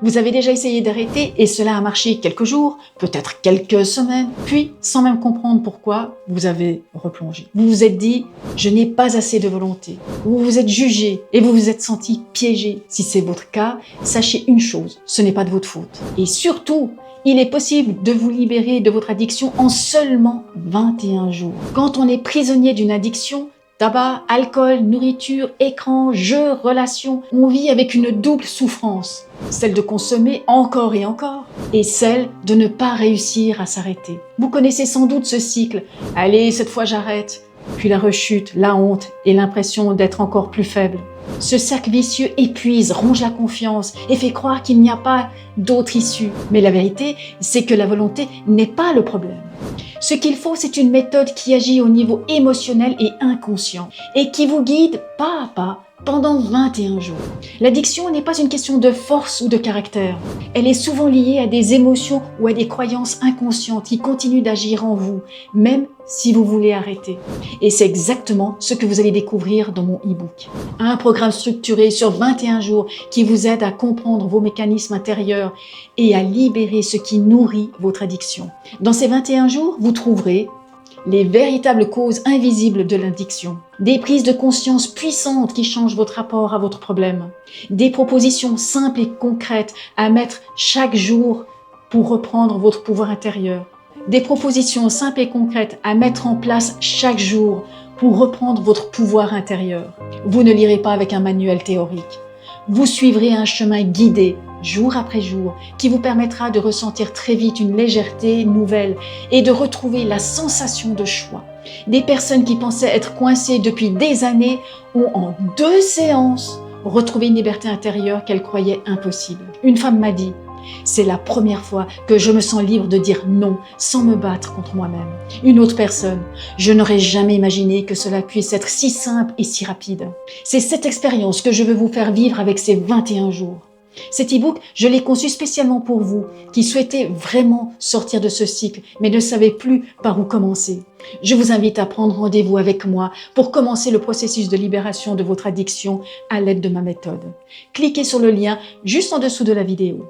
Vous avez déjà essayé d'arrêter et cela a marché quelques jours, peut-être quelques semaines, puis sans même comprendre pourquoi, vous avez replongé. Vous vous êtes dit « je n'ai pas assez de volonté ». Vous vous êtes jugé et vous vous êtes senti piégé. Si c'est votre cas, sachez une chose, ce n'est pas de votre faute. Et surtout, il est possible de vous libérer de votre addiction en seulement 21 jours. Quand on est prisonnier d'une addiction, tabac, alcool, nourriture, écran, jeux, relations, on vit avec une double souffrance. Celle de consommer encore et encore et celle de ne pas réussir à s'arrêter. Vous connaissez sans doute ce cycle. Allez, cette fois j'arrête. Puis la rechute, la honte et l'impression d'être encore plus faible. Ce cercle vicieux épuise, ronge la confiance et fait croire qu'il n'y a pas d'autre issue. Mais la vérité, c'est que la volonté n'est pas le problème. Ce qu'il faut, c'est une méthode qui agit au niveau émotionnel et inconscient et qui vous guide pas à pas pendant 21 jours. L'addiction n'est pas une question de force ou de caractère. Elle est souvent liée à des émotions ou à des croyances inconscientes qui continuent d'agir en vous, même si vous voulez arrêter. Et c'est exactement ce que vous allez découvrir dans mon e-book. Un programme structuré sur 21 jours qui vous aide à comprendre vos mécanismes intérieurs et à libérer ce qui nourrit votre addiction. Dans ces 21 jours, vous trouverez les véritables causes invisibles de l'addiction, des prises de conscience puissantes qui changent votre rapport à votre problème, des propositions simples et concrètes à mettre chaque jour pour reprendre votre pouvoir intérieur, des propositions simples et concrètes à mettre en place chaque jour pour reprendre votre pouvoir intérieur. Vous ne lirez pas avec un manuel théorique. Vous suivrez un chemin guidé, jour après jour, qui vous permettra de ressentir très vite une légèreté nouvelle et de retrouver la sensation de choix. Des personnes qui pensaient être coincées depuis des années ont en 2 séances retrouvé une liberté intérieure qu'elles croyaient impossible. Une femme m'a dit « c'est la première fois que je me sens libre de dire non sans me battre contre moi-même ». Une autre personne « je n'aurais jamais imaginé que cela puisse être si simple et si rapide ». C'est cette expérience que je veux vous faire vivre avec ces 21 jours. Cet e-book, je l'ai conçu spécialement pour vous qui souhaitez vraiment sortir de ce cycle mais ne savez plus par où commencer. Je vous invite à prendre rendez-vous avec moi pour commencer le processus de libération de votre addiction à l'aide de ma méthode. Cliquez sur le lien juste en dessous de la vidéo.